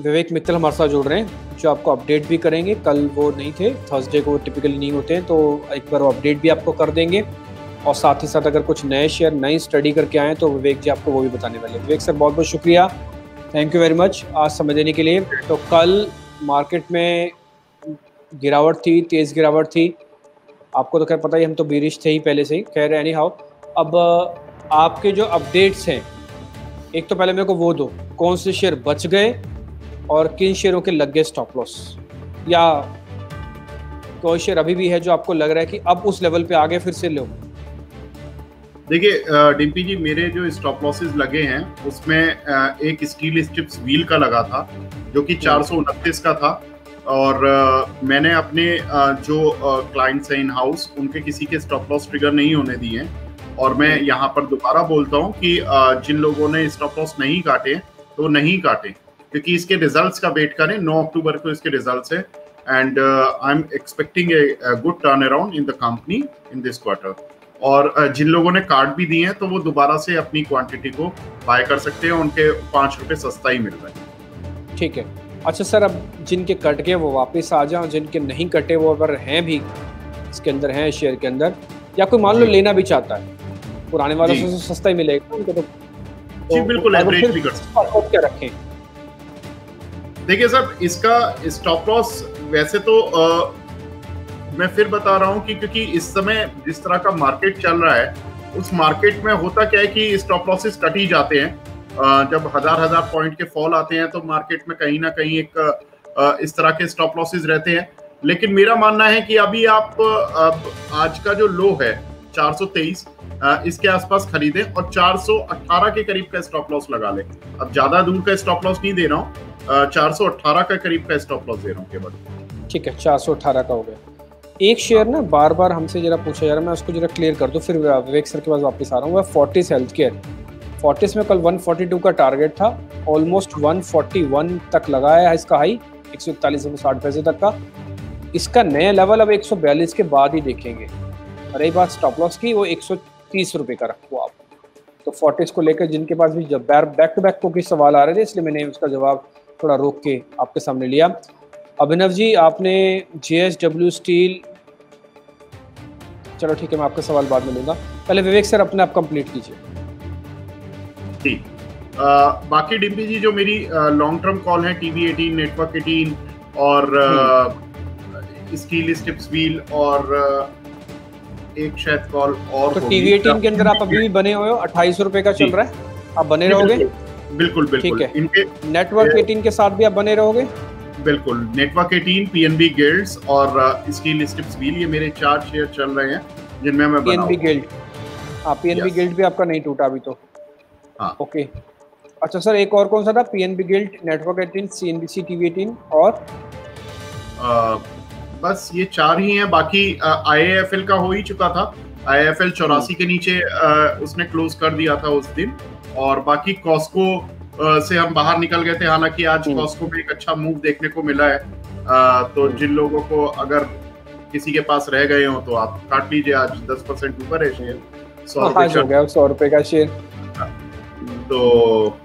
विवेक मित्तल हमारे साथ जुड़ रहे हैं, जो आपको अपडेट भी करेंगे। कल वो नहीं थे, थर्सडे को टिपिकली नहीं होते हैं, तो एक बार वो अपडेट भी आपको कर देंगे। और साथ ही साथ अगर कुछ नए शेयर नई स्टडी करके आएँ तो विवेक जी आपको वो भी बताने वाले हैं। विवेक सर बहुत बहुत शुक्रिया, थैंक यू वेरी मच आज समय देने के लिए। तो कल मार्केट में गिरावट थी, तेज़ गिरावट थी। आपको तो खैर पता ही, हम तो बीरिश थे ही पहले से ही। खैर एनी हाउ, अब आपके जो अपडेट्स हैं, एक तो पहले मेरे को वो दो, कौन से शेयर बच गए और किन शेयरों के लग गए स्टॉप लॉस, या कोई शेयर अभी भी है जो आपको लग रहा है कि अब उस लेवल पे आगे फिर से लो। देखिए डिम्पी जी, मेरे जो स्टॉप लॉसेस लगे हैं उसमें एक स्टील स्ट्रिप्स व्हील का लगा था जो कि 429 का था। और मैंने अपने जो क्लाइंट्स हैं इन हाउस, उनके किसी के स्टॉप लॉस ट्रिगर नहीं होने दिए हैं। और मैं यहाँ पर दोबारा बोलता हूँ कि जिन लोगों ने स्टॉप लॉस नहीं काटे तो नहीं काटे, क्योंकि इसके रिजल्ट्स का वेट करें। 9 अक्टूबर को इसके रिजल्ट्स है and I am expecting a good turn around in the company in this quarter. और जिन लोगों ने कार्ड भी दिए हैं तो वो दोबारा से अपनी क्वांटिटी को बाय कर सकते हैं, उनके 5 रुपए सस्ता ही मिल रहा है। ठीक है, अच्छा सर, अब जिनके कट गए वो वापस आ जाएं, जिनके नहीं कटे वो अगर हैं भी इसके अंदर हैं शेयर के अंदर, या कोई मान लो लेना भी चाहता है, पुराने वालों से सस्ता ही मिलेगा उनको तो जी बिल्कुल एवरेज भी कर सकते हैं। क्या रखें? देखिए सर, इसका स्टॉप लॉस वैसे तो मैं फिर बता रहा हूँ कि क्योंकि इस समय जिस तरह का मार्केट चल रहा है, उस मार्केट में होता क्या है कि स्टॉप लॉसेस कट ही जाते हैं। जब हजार पॉइंट के फॉल आते हैं तो मार्केट में कहीं ना कहीं एक इस तरह के स्टॉप लॉसेस रहते हैं। लेकिन मेरा मानना है कि अभी आप आज का जो लो है 423, इसके आसपास खरीदें और 418 के करीब का स्टॉप लॉस लगा लें। अब ज्यादा दूर का स्टॉप लॉस नहीं दे रहा हूँ, 418 का करीब का स्टॉप लॉस दे रहा हूँ केवल। ठीक है, 418 का हो गया। एक शेयर ना बार बार हमसे जरा पूछा जा रहा है, मैं उसको जरा क्लियर कर दूं, फिर विवेक सर के पास वापस आ रहा हूँ। वह फोर्टिस हेल्थ केयर। फोर्टिस में कल 142 का टारगेट था, ऑलमोस्ट 141 तक लगाया है इसका हाई, 141.60 पैसे तक का। इसका नया लेवल अब 142 के बाद ही देखेंगे। रही बात स्टॉप लॉस की, वो 130 रुपये का रखो आप। तो फोर्टिस को लेकर जिनके पास भी जब बैक टू बैक को कुछ सवाल आ रहे थे, इसलिए मैंने उसका जवाब थोड़ा रोक के आपके सामने लिया। अभिनव जी, आपने JSW स्टील, चलो ठीक है, मैं आपका सवाल बाद में लूँगा। पहले विवेक सर अपने आप कंप्लीट कीजिए। ठीक, बाकी डिम्पी जी जो मेरी लॉन्ग टर्म कॉल है, TV18, नेटवर्क 18 और स्टील स्ट्रिप्स व्हील और एक शायद कॉल और। तो TV18 के अंदर आप अभी भी बने हुए हो, 28 रुपये का चल रहा है, आप बने रहोगे? बिल्कुल बिल्कुल। ठीक है, इनके नेटवर्क 18 के साथ भी आप बने रहोगे? बिल्कुल, नेटवर्क 18, PNB गिल्ड्स और स्टील स्ट्रिप्स व्हील, ये मेरे 4 शेयर चल रहे हैं जिनमें मैं बना हूं। PNB गिल्ड, हाँ PNB गिल्ड भी आपका नहीं टूटा अभी तो। हाँ ओके, अच्छा सर, एक और कौन सा था? PNB guild, network 18, CNBC, TV18 और बस ये 4 ही हैं। बाकी IIFL का हो ही चुका था, IIFL 84 के नीचे उसने क्लोज कर दिया था उस दिन। और बाकी कॉस्को से हम बाहर निकल गए थे, हालांकि आज कॉस्को में एक अच्छा मूव देखने को मिला है। तो जिन लोगों को अगर किसी के पास रह गए हो तो आप काट लीजिए, आज 10% ऊपर है शेयर, 100 रुपए का शेयर। तो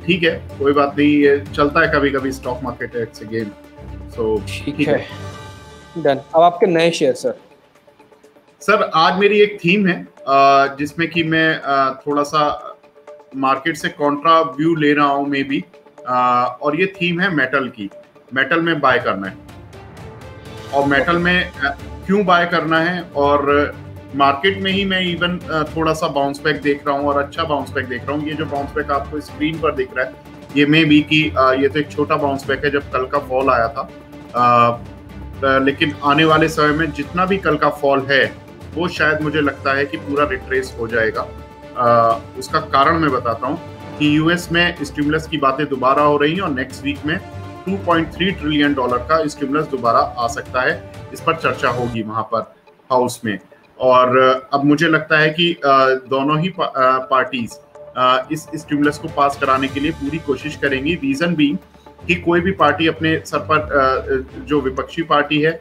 ठीक है, कोई बात नहीं, ये चलता है कभी कभी, स्टॉक मार्केट है, इट्स अ गेम। सो ठीक है, डन। अब आपके नए शेयर सर, आज मेरी एक थीम है जिसमें कि मैं थोड़ा सा मार्केट से कॉन्ट्रा व्यू ले रहा हूं मे बी, और ये थीम है मेटल की। मेटल में बाय करना है, और मेटल में क्यों बाय करना है, और मार्केट में ही मैं इवन थोड़ा सा बाउंस बैक देख रहा हूं, और अच्छा बाउंस बैक देख रहा हूं। ये जो बाउंस बैक आपको स्क्रीन पर दिख रहा है, ये मे बी कि ये तो एक छोटा बाउंस बैक है जब कल का फॉल आया था, लेकिन आने वाले समय में जितना भी कल का फॉल है वो शायद मुझे लगता है कि पूरा रिट्रेस हो जाएगा। उसका कारण मैं बताता हूँ कि US में स्टिमुलस की बातें दोबारा हो रही हैं, और नेक्स्ट वीक में $2.3 ट्रिलियन का स्टिमुलस दोबारा आ सकता है। इस पर चर्चा होगी वहां पर हाउस में। और अब मुझे लगता है कि दोनों ही पार्टीज इस स्टिमुलस को पास कराने के लिए पूरी कोशिश करेंगी। रीजन बीइंग कि कोई भी पार्टी अपने सर पर, जो विपक्षी पार्टी है,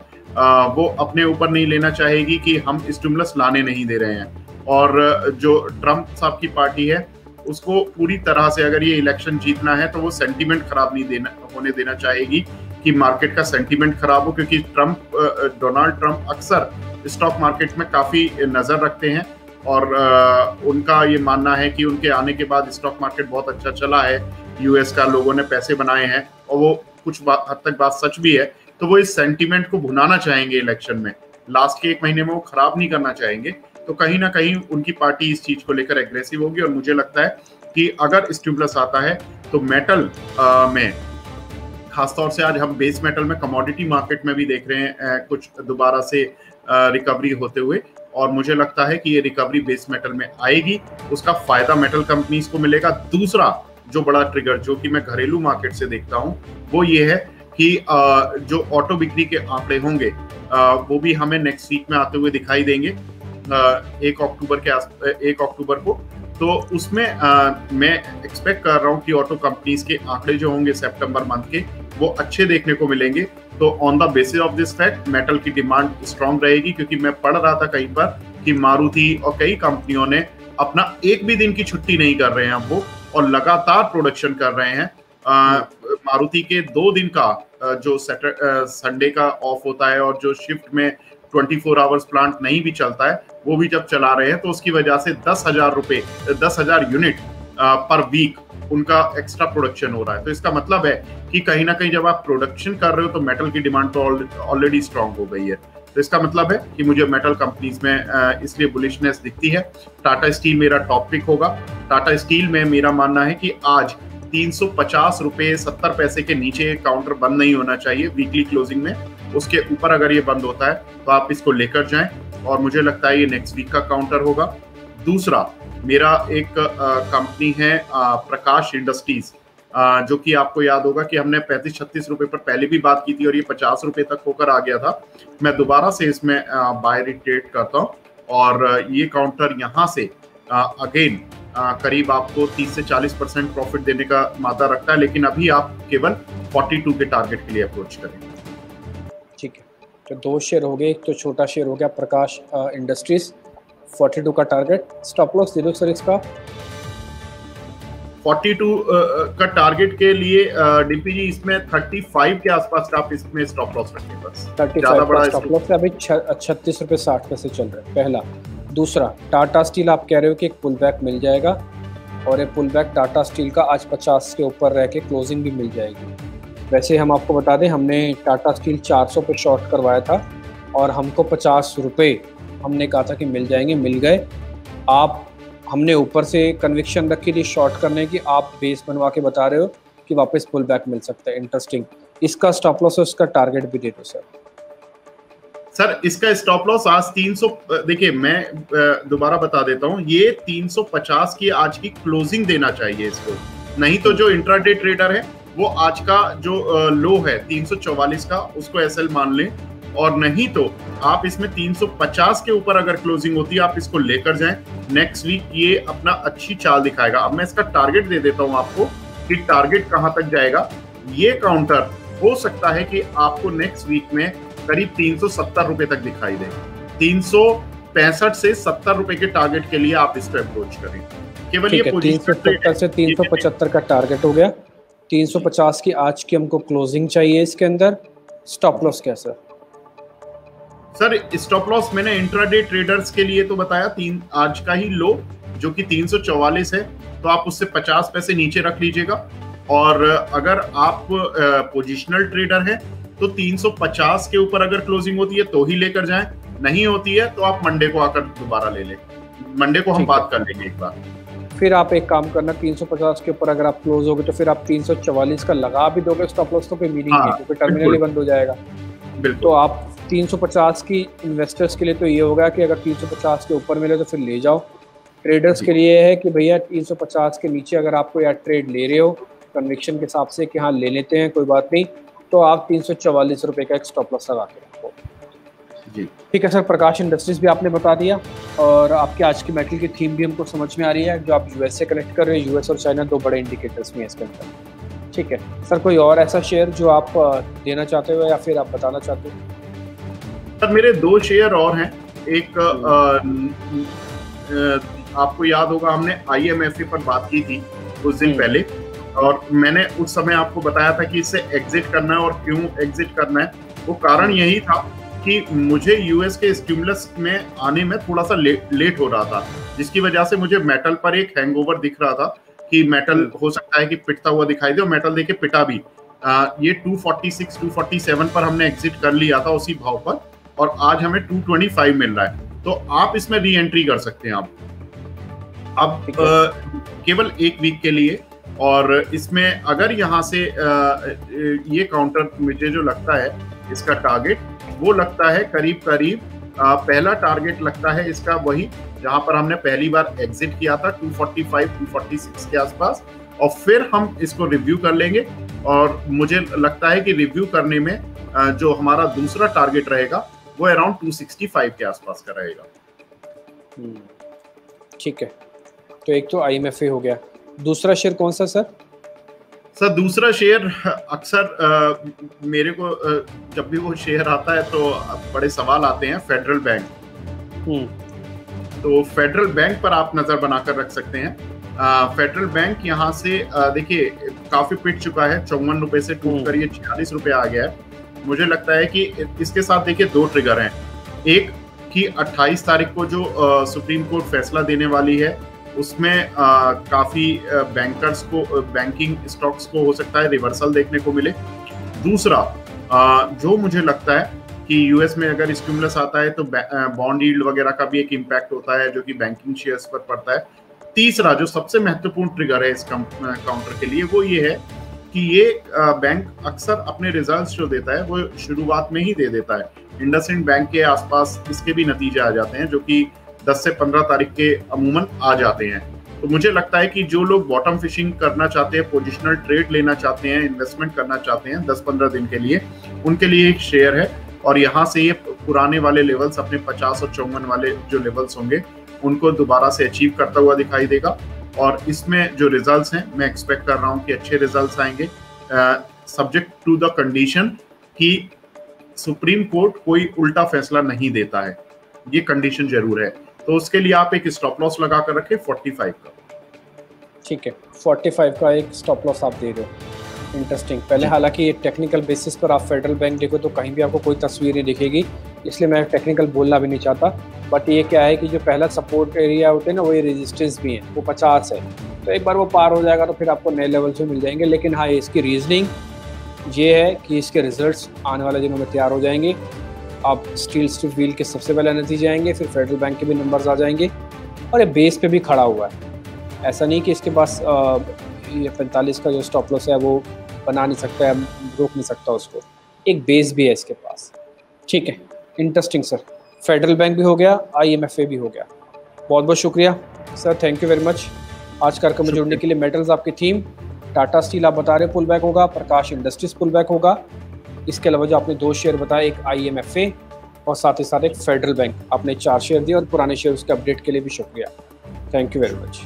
वो अपने ऊपर नहीं लेना चाहेगी कि हम स्टिमुलस लाने नहीं दे रहे हैं। और जो ट्रम्प साहब की पार्टी है उसको पूरी तरह से, अगर ये इलेक्शन जीतना है तो वो सेंटीमेंट खराब नहीं होने देना चाहेगी कि मार्केट का सेंटीमेंट खराब हो, क्योंकि डोनाल्ड ट्रंप अक्सर स्टॉक मार्केट में काफी नजर रखते हैं और उनका ये मानना है कि उनके आने के बाद स्टॉक मार्केट बहुत अच्छा चला है, यूएस का लोगों ने पैसे बनाए हैं, और वो कुछ हद तक बात सच भी है। तो वो इस सेंटीमेंट को भुनाना चाहेंगे इलेक्शन में, लास्ट के 1 महीने में वो खराब नहीं करना चाहेंगे। तो कहीं ना कहीं उनकी पार्टी इस चीज को लेकर एग्रेसिव होगी, और मुझे लगता है कि अगर स्टिमुलस आता है तो मेटल में, खासतौर से आज हम बेस मेटल में, कमोडिटी मार्केट में भी देख रहे हैं कुछ दोबारा से रिकवरी होते हुए, और मुझे लगता है कि ये रिकवरी बेस मेटल में आएगी, उसका फायदा मेटल कंपनीज को मिलेगा। दूसरा जो बड़ा ट्रिगर जो कि मैं घरेलू मार्केट से देखता हूं वो ये है कि जो ऑटो बिक्री के आंकड़े होंगे वो भी हमें नेक्स्ट वीक में आते हुए दिखाई देंगे 1 अक्टूबर को। तो उसमें मैं एक्सपेक्ट कर रहा हूँ कि ऑटो कंपनीज के आंकड़े जो होंगे सितंबर मंथ के वो अच्छे देखने को मिलेंगे। तो on the basis of this fact metal की डिमांड स्ट्रांग रहेगी, क्योंकि मैं पढ़ रहा था कहीं पर कि मारुति और कई कंपनियों ने अपना एक भी दिन की छुट्टी नहीं कर रहे हैं अब वो, और लगातार प्रोडक्शन कर रहे हैं। मारुति के 2 दिन का जो संडे का ऑफ होता है और जो शिफ्ट में 24 आवर्स प्लांट नहीं भी चलता है वो भी जब चला रहे हैं, तो उसकी वजह से 10,000 यूनिट पर वीक उनका एक्स्ट्रा प्रोडक्शन हो रहा है। तो इसका मतलब है कि कहीं ना कहीं जब आप प्रोडक्शन कर रहे हो तो मेटल की डिमांड तो ऑलरेडी स्ट्रांग हो गई है। तो इसका मतलब है कि मुझे मेटल कंपनीज में इसलिए बुलिशनेस दिखती है। टाटा स्टील मेरा टॉप पिक होगा। टाटा स्टील में मेरा मानना है कि आज 350 रुपये 70 पैसे के नीचे काउंटर बंद नहीं होना चाहिए वीकली क्लोजिंग में। उसके ऊपर अगर ये बंद होता है तो आप इसको लेकर जाएं, और मुझे लगता है ये नेक्स्ट वीक का काउंटर होगा। दूसरा मेरा एक कंपनी है प्रकाश इंडस्ट्रीज, जो कि आपको याद होगा कि हमने 35-36 रुपए पर पहले भी बात की थी और ये 50 रुपए तक होकर आ गया था। मैं दोबारा से इसमें बाय रिट्रेट करता हूँ, और ये काउंटर यहाँ से अगेन करीब आपको 30 से 40% प्रॉफिट देने का मादा रखता है, लेकिन अभी आप केवल 42 के टारगेट के लिए अप्रोच करें। ठीक है, तो 2 शेयर हो गए, एक तो छोटा शेयर हो गया प्रकाश इंडस्ट्रीज, 42 का टारगेट। स्टॉप लॉस दे दो सर इसका। 42 का टारगेट के लिए डीपीजी इसमें 35 के आसपास आप इसमें स्टॉप लॉस रखें बस। 35 बड़ा स्टॉप लॉस है, अभी 36 रुपये 60 पैसे चल रहा है पहला। दूसरा टाटा स्टील आप कह रहे हो कि एक पुल बैक मिल जाएगा, और ये पुल बैक टाटा स्टील का आज 50 के ऊपर रह के क्लोजिंग भी मिल जाएगी। वैसे हम आपको बता दें हमने टाटा स्टील 400 पे शॉर्ट करवाया था और हमको 50 रुपये हमने कहा था कि मिल जाएंगे, मिल गए। आप हमने ऊपर से कन्विक्शन रखी थी शॉर्ट करने की, आप बेस बनवा के बता रहे हो कि वापस पुल बैक मिल सकता है। इंटरेस्टिंग। इसका स्टॉप लॉस है, उसका टारगेट भी दे दो सर। इसका स्टॉप लॉस आज 300, देखिए मैं दोबारा बता देता हूँ, ये 350 की आज की क्लोजिंग देना चाहिए इसको, नहीं तो जो इंट्राडे ट्रेडर है वो आज का जो लो है 344 का उसको एसएल मान लें, और नहीं तो आप इसमें 350 के ऊपर अगर क्लोजिंग होती है आप इसको लेकर जाएं। नेक्स्ट वीक ये अपना अच्छी चाल दिखाएगा। अब मैं इसका टारगेट दे देता हूं आपको कि टारगेट कहां तक जाएगा। ये काउंटर हो सकता है कि आपको नेक्स्ट वीक में करीब 370 रुपए तक दिखाई दे। 365 से 70 रुपए के टारगेट के लिए आप इस पर अप्रोच करें। केवल ये 370 से 375 का टारगेट हो गया। 350 की आज की हमको क्लोजिंग चाहिए इसके अंदर। स्टॉप लॉस क्या सर? सर स्टॉप लॉस मैंने इंट्राडे ट्रेडर्स के लिए तो बताया, आज का ही लो जो कि 344 है, तो आप उससे 50 पैसे नीचे रख लीजिएगा। और अगर आप पोजिशनल ट्रेडर हैं तो 350 के ऊपर अगर क्लोजिंग होती है तो ही लेकर जाएं, नहीं होती है तो आप मंडे को आकर दोबारा ले लें। मंडे को हम बात कर लेंगे एक बार। फिर आप एक काम करना, 350 के ऊपर अगर आप क्लोज होगे तो फिर आप 344 का लगा भी दोगे स्टॉप लॉस, तो कोई मीनिंग नहीं, क्योंकि टर्मिनल ही बंद हो जाएगा। तो आप 350 की इन्वेस्टर्स के लिए तो ये होगा कि अगर 350 के ऊपर मिले तो फिर ले जाओ। ट्रेडर्स के लिए है कि भैया 350 के नीचे अगर आपको या ट्रेड ले रहे हो कन्विक्शन के हिसाब से कि हाँ ले लेते हैं कोई बात नहीं, तो आप 344 रुपये का एक स्टॉप लॉस लगा के रखो। जी ठीक है सर। प्रकाश इंडस्ट्रीज भी आपने बता दिया, और आपकी आज की मेटल की थीम भी हमको समझ में आ रही है। जो आप यूएस से कनेक्ट कर रहे हो, यूएस और चाइना 2 बड़े इंडिकेटर्स में है इसके अंदर। ठीक है सर, कोई और ऐसा शेयर जो आप देना चाहते हो या फिर आप बताना चाहते हो? सर मेरे 2 शेयर और हैं। एक आपको याद होगा हमने IMFA पर बात की थी कुछ दिन पहले, और मैंने उस समय आपको बताया था कि इससे एग्जिट करना है और क्यों एग्जिट करना है। वो कारण यही था कि मुझे यूएस के स्टिमुलस में आने में थोड़ा सा लेट हो रहा था, जिसकी वजह से मुझे मेटल पर एक हैंगओवर दिख रहा था कि मेटल हो सकता है कि पिटता हुआ दिखाई दे, और मेटल देके पिटा भी। ये 246 247 पर हमने एग्जिट कर लिया था उसी भाव पर, और आज हमें 225 मिल रहा है, तो आप इसमें री एंट्री कर सकते हैं। अब केवल एक वीक के लिए, और इसमें अगर यहाँ से ये काउंटर मुझे जो लगता है इसका टारगेट वो लगता है करीब करीब पहला टारगेट लगता है इसका वही जहां पर हमने पहली बार एग्जिट किया था 245 246 के आसपास, और फिर हम इसको रिव्यू कर लेंगे। और मुझे लगता है कि रिव्यू करने में जो हमारा दूसरा टारगेट रहेगा वो अराउंड 265 के आसपास का रहेगा। ठीक है, तो एक तो IMFA हो गया, दूसरा शेयर कौन सा सर? सर दूसरा शेयर अक्सर मेरे को जब भी वो शेयर आता है तो बड़े सवाल आते हैं, फेडरल बैंक। तो फेडरल बैंक पर आप नजर बनाकर रख सकते हैं। फेडरल बैंक यहाँ से देखिए काफी पिट चुका है, 54 रुपए से टूट कर ये 46 रुपए आ गया है। मुझे लगता है कि इसके साथ देखिए दो ट्रिगर हैं। एक कि 28 तारीख को जो सुप्रीम कोर्ट फैसला देने वाली है उसमें काफी बैंकर्स को, बैंकिंग स्टॉक्स को हो सकता है रिवर्सल देखने को मिले। दूसरा जो मुझे लगता है कि यूएस में अगर स्टिमुलस आता है तो बॉन्ड यील्ड वगैरह का भी एक इम्पैक्ट होता है जो कि बैंकिंग शेयर्स पर पड़ता है। तीसरा जो सबसे महत्वपूर्ण ट्रिगर है इस काउंटर के लिए वो ये है कि ये बैंक अक्सर अपने रिजल्ट्स जो देता है वो शुरुआत में ही दे देता है। इंडसइंड बैंक के आसपास इसके भी नतीजे आ जाते हैं जो कि 10 से 15 तारीख के अमूमन आ जाते हैं। तो मुझे लगता है कि जो लोग बॉटम फिशिंग करना चाहते हैं, पोजिशनल ट्रेड लेना चाहते हैं, इन्वेस्टमेंट करना चाहते हैं 10-15 दिन के लिए, उनके लिए एक शेयर है। और यहाँ से ये पुराने वाले लेवल्स, अपने 50 और 54 वाले जो लेवल्स होंगे उनको दोबारा से अचीव करता हुआ दिखाई देगा। और इसमें जो रिजल्ट्स हैं मैं एक्सपेक्ट कर रहा हूँ कि अच्छे रिजल्ट्स आएंगे, सब्जेक्ट टू द कंडीशन कि सुप्रीम कोर्ट कोई उल्टा फैसला नहीं देता है, ये कंडीशन जरूर है। तो उसके लिए आप एक स्टॉप लॉस लगा कर रखें 45 का। ठीक है, 45 का एक स्टॉप लॉस आप दे रहे हो, इंटरेस्टिंग। पहले हालांकि ये टेक्निकल बेसिस पर आप फेडरल बैंक देखो तो कहीं भी आपको कोई तस्वीर नहीं दिखेगी, इसलिए मैं टेक्निकल बोलना भी नहीं चाहता। बट ये क्या है कि जो पहला सपोर्ट एरिया होते हैं ना वो ये रेजिस्टेंस भी है, वो 50 है, तो एक बार वो पार हो जाएगा तो फिर आपको नए लेवल से मिल जाएंगे। लेकिन हाँ, इसकी रीजनिंग ये है कि इसके रिजल्ट्स आने वाले दिनों में तैयार हो जाएंगे। अब स्टील व्हील के सबसे पहले नतीजे आएंगे, फिर फेडरल बैंक के भी नंबर्स आ जाएंगे, और ये बेस पे भी खड़ा हुआ है। ऐसा नहीं कि इसके पास ये 45 का जो स्टॉप लॉस है वो बना नहीं सकता है, रोक नहीं सकता उसको, एक बेस भी है इसके पास। ठीक है, इंटरेस्टिंग सर। फेडरल बैंक भी हो गया, IMFA भी हो गया। बहुत बहुत शुक्रिया sir, thank you very much आज कार्यक्रम में जुड़ने के लिए। मेटल्स आपकी थीम, टाटा स्टील आप बता रहे पुल बैक होगा, प्रकाश इंडस्ट्रीज पुल बैक होगा। इसके अलावा जो आपने 2 शेयर बताए, एक IMFA और साथ ही साथ एक फेडरल बैंक, आपने 4 शेयर दिए, और पुराने शेयर उसके अपडेट के लिए भी शुक्रिया। Thank you very much.